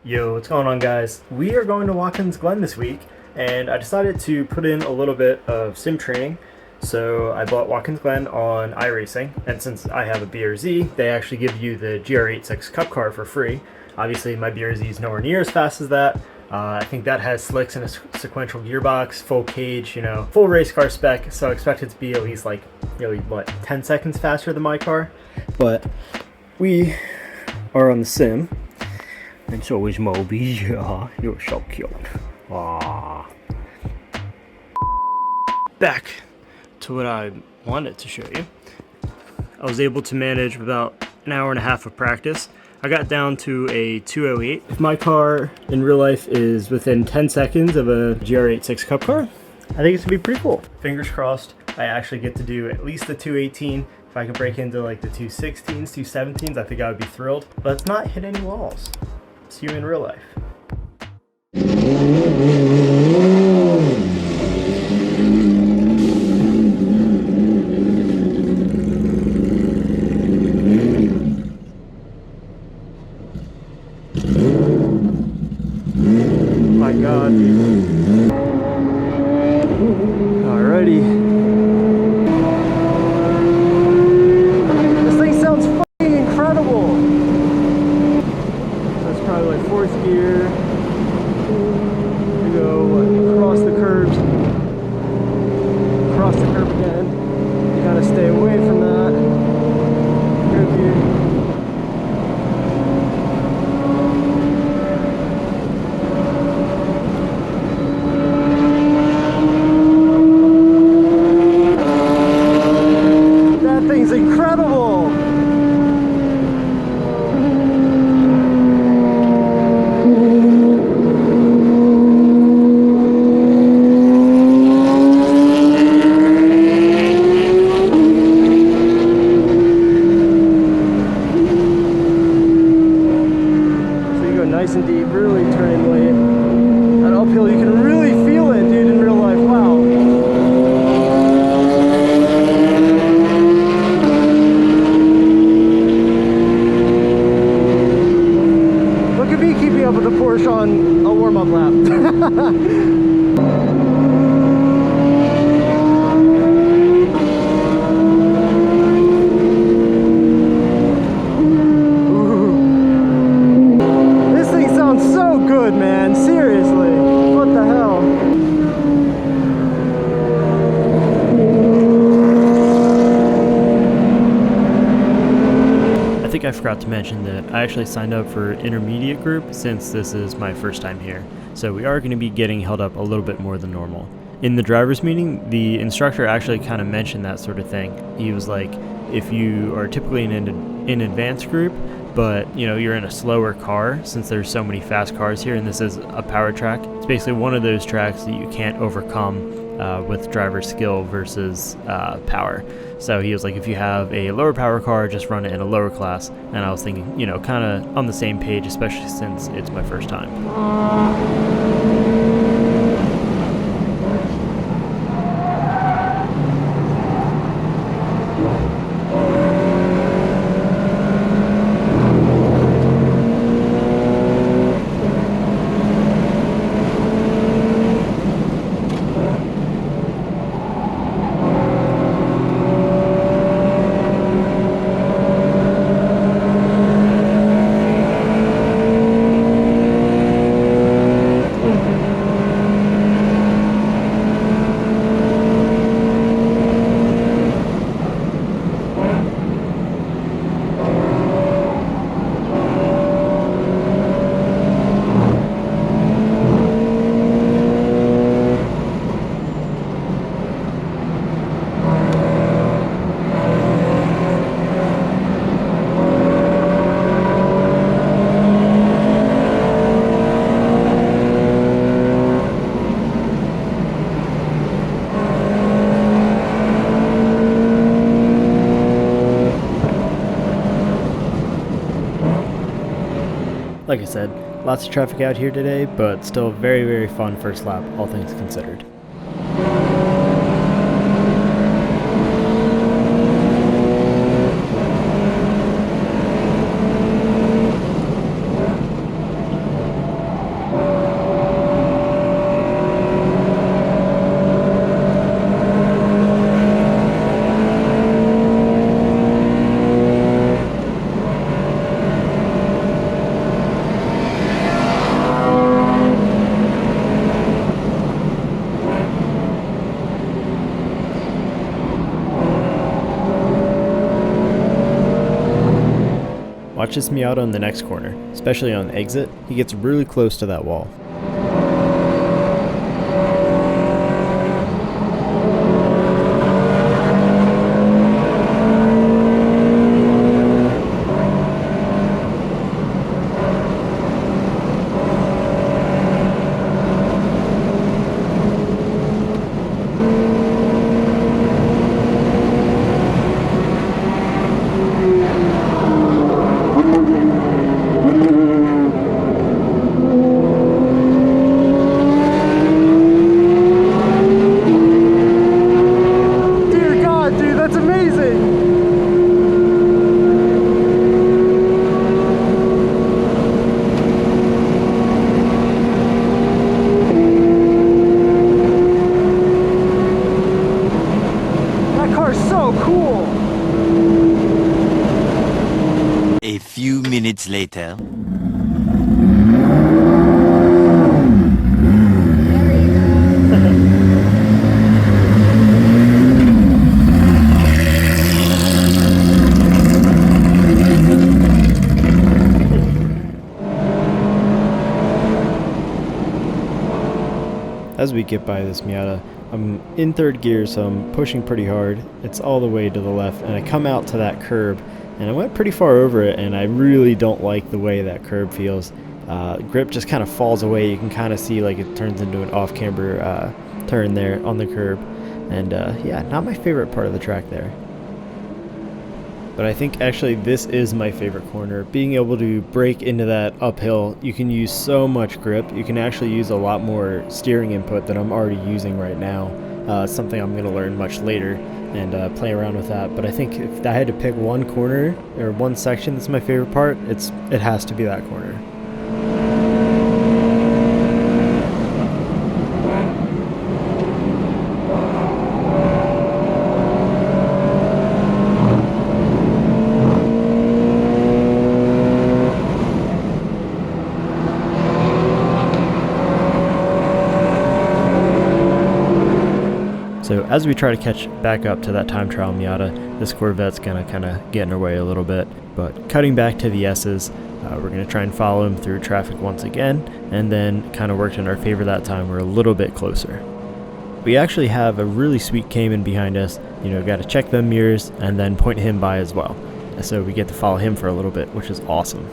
Yo, what's going on, guys? We are going to Watkins Glen this week, and I decided to put in a little bit of sim training. So I bought Watkins Glen on iRacing, and since I have a BRZ, they actually give you the GR86 Cup car for free. Obviously, my BRZ is nowhere near as fast as that. I think that has slicks and a sequential gearbox, full cage, you know, full race car spec, so I expect it to be at least like, really, 10 seconds faster than my car. But we are on the sim. And so is Moby. Yeah, you're so cute. Aww. Back to what I wanted to show you. I was able to manage about an hour and a half of practice. I got down to a 208. If my car in real life is within 10 seconds of a GR86 Cup car, I think it's gonna be pretty cool. Fingers crossed, I actually get to do at least the 218. If I can break into like the 216s, 217s, I think I would be thrilled. But let's not hit any walls. See you in real life. My God, dude. Alrighty. Fourth gear, you go across the curb again. You gotta stay away from that. Curb gear. That thing's incredible! Nice and deep, really turning late. That uphill, you can really feel it, dude, in real life. Wow. Look at me keeping up with the Porsche on a warm-up lap. Good, man, seriously, what the hell? I think I forgot to mention that I actually signed up for intermediate group since this is my first time here, so we are going to be getting held up a little bit more than normal. In the driver's meeting, the instructor actually kind of mentioned that sort of thing. He was like, if you are typically in advanced group, but you know you're in a slower car, since there's so many fast cars here and this is a power track, it's basically one of those tracks that you can't overcome with driver skill versus power. So he was like, if you have a lower power car, just run it in a lower class. And I was thinking, you know, kind of on the same page, especially since it's my first time. Like I said, lots of traffic out here today, but still very, very fun first lap, all things considered. watch this Miata on the next corner, especially on the exit. He gets really close to that wall. A few minutes later. As we get by this Miata, I'm in third gear, so I'm pushing pretty hard. It's all the way to the left, and I come out to that curb, and I went pretty far over it, and I really don't like the way that curb feels. Grip just kind of falls away. You can kind of see like it turns into an off-camber turn there on the curb, and yeah, not my favorite part of the track there. But I think actually this is my favorite corner. Being able to break into that uphill, you can use so much grip. You can actually use a lot more steering input than I'm already using right now. Something I'm going to learn much later and play around with that. But I think if I had to pick one corner or one section that's my favorite part, it has to be that corner. So as we try to catch back up to that time trial Miata, this Corvette's gonna kind of get in our way a little bit. But cutting back to the S's, we're gonna try and follow him through traffic once again, and then kind of worked in our favor that time. We're a little bit closer. We actually have a really sweet Cayman behind us. You know, got to check them mirrors and then point him by as well. So we get to follow him for a little bit, which is awesome.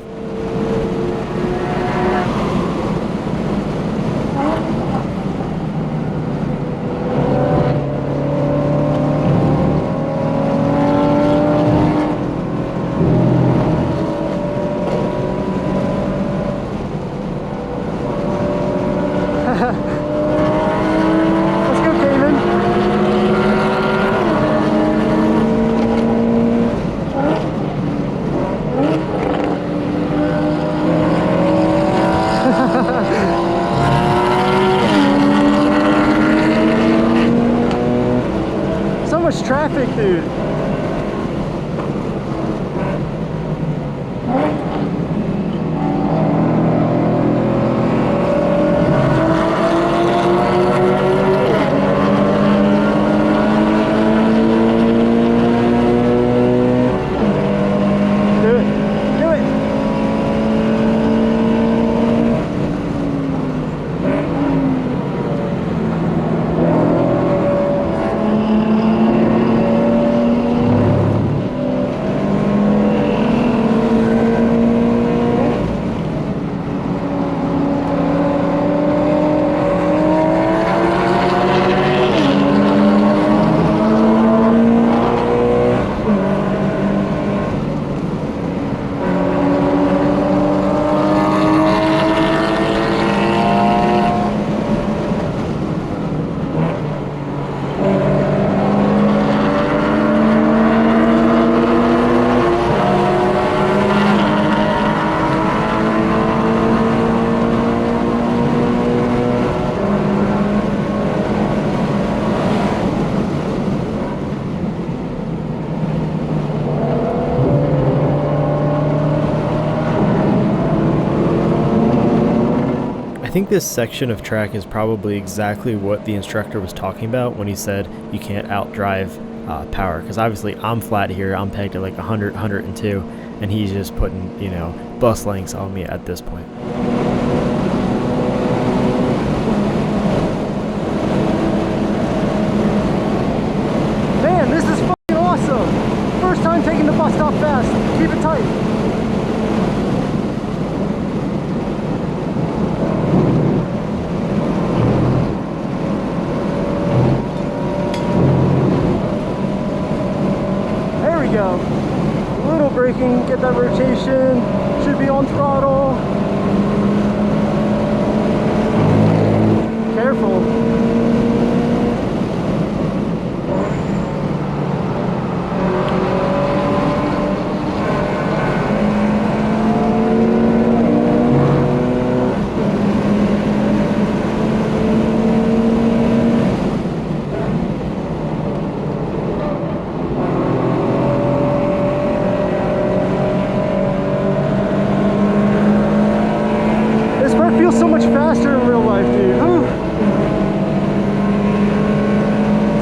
Traffic, dude. I think this section of track is probably exactly what the instructor was talking about when he said you can't outdrive power, because obviously I'm flat here, I'm pegged at like 100, 102, and he's just putting, you know, bus lengths on me at this point. Man, this is fucking awesome. First time taking the bus stop fast. Keep it tight. Go. A little braking, get that rotation, should be on throttle. Careful. Feels so much faster in real life, dude. Whew.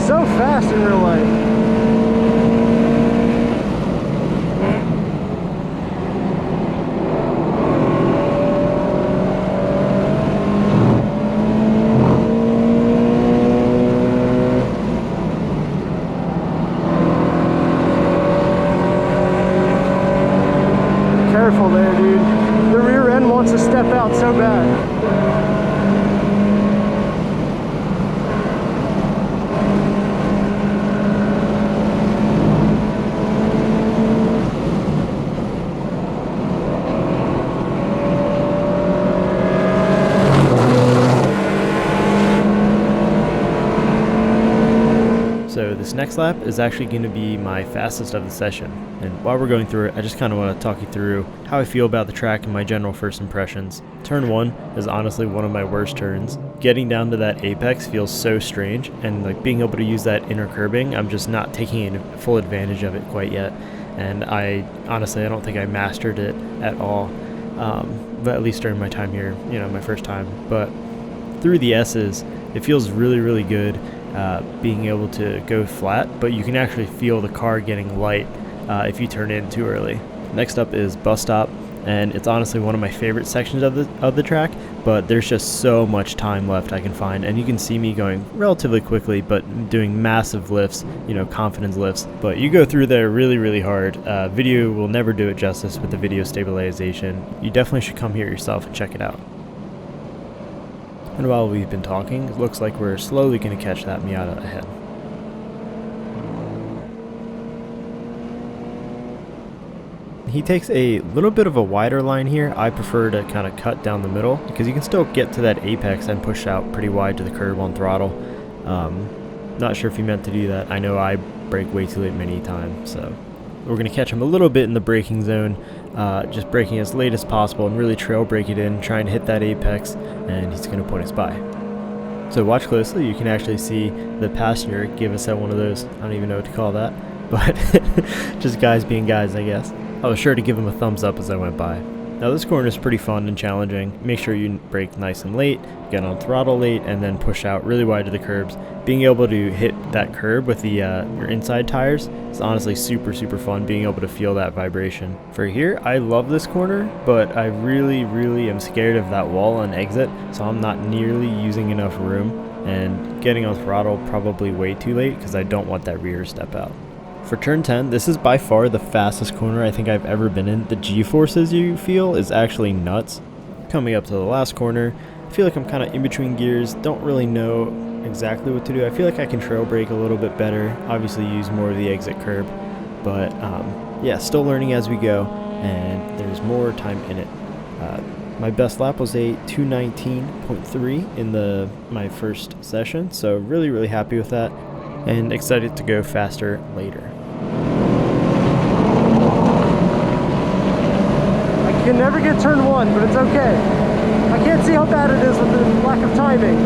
So fast in real life. Careful there, dude. The rear end wants to step out so bad. So this next lap is actually going to be my fastest of the session, and while we're going through it, I just kind of want to talk you through how I feel about the track and my general first impressions. Turn 1 is honestly one of my worst turns. Getting down to that apex feels so strange, and like being able to use that inner curbing, I'm just not taking full advantage of it quite yet, and I don't think I mastered it at all, but at least during my time here, you know, my first time. But through the S's, it feels really, really good. Being able to go flat, but you can actually feel the car getting light if you turn in too early. Next up is bus stop, and it's honestly one of my favorite sections of the track, but there's just so much time left I can find, and you can see me going relatively quickly but doing massive lifts, you know, confidence lifts, but you go through there really, really hard. Video will never do it justice with the video stabilization. You definitely should come here yourself and check it out. And while we've been talking, it looks like we're slowly going to catch that Miata ahead. He takes a little bit of a wider line here. I prefer to kind of cut down the middle because you can still get to that apex and push out pretty wide to the curb on throttle. Not sure if he meant to do that. I know I brake way too late many times, so we're going to catch him a little bit in the braking zone, just braking as late as possible and really trail brake it in, trying to hit that apex, and he's going to point us by. So watch closely. You can actually see the passenger give us one of those, I don't even know what to call that, but just guys being guys, I guess. I was sure to give him a thumbs up as I went by. Now this corner is pretty fun and challenging. Make sure you brake nice and late, get on throttle late, and then push out really wide to the curbs. Being able to hit that curb with the your inside tires is honestly super, super fun, being able to feel that vibration. For here, I love this corner, but I really, really am scared of that wall on exit, so I'm not nearly using enough room, and getting on throttle probably way too late because I don't want that rear step out. For turn 10, this is by far the fastest corner I think I've ever been in. The G-forces you feel is actually nuts. Coming up to the last corner, I feel like I'm kind of in between gears, don't really know exactly what to do. I feel like I can trail brake a little bit better, obviously use more of the exit curb, but yeah, still learning as we go, and there's more time in it. My best lap was a 2:19.3 in my first session, so really, really happy with that, and excited to go faster later. I can never get turn 1, but it's okay. I can't see how bad it is with the lack of timing.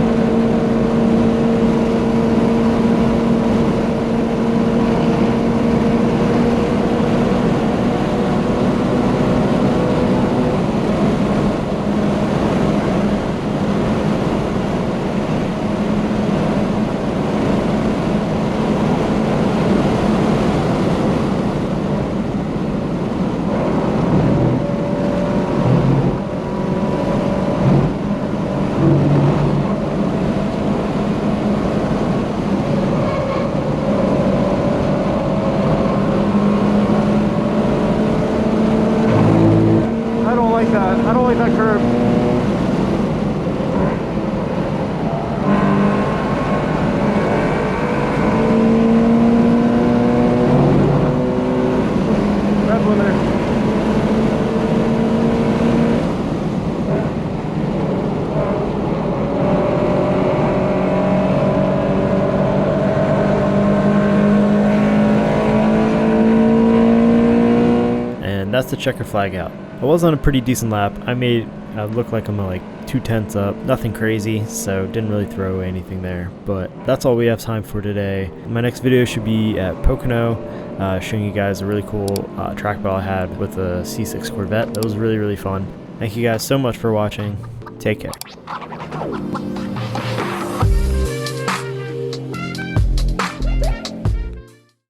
that's the checker flag out. I was on a pretty decent lap. I look like I'm like 2/10 up, nothing crazy, so didn't really throw away anything there. But that's all we have time for today. My next video should be at Pocono, showing you guys a really cool track battle I had with a C6 Corvette. That was really, really fun. Thank you guys so much for watching. Take care.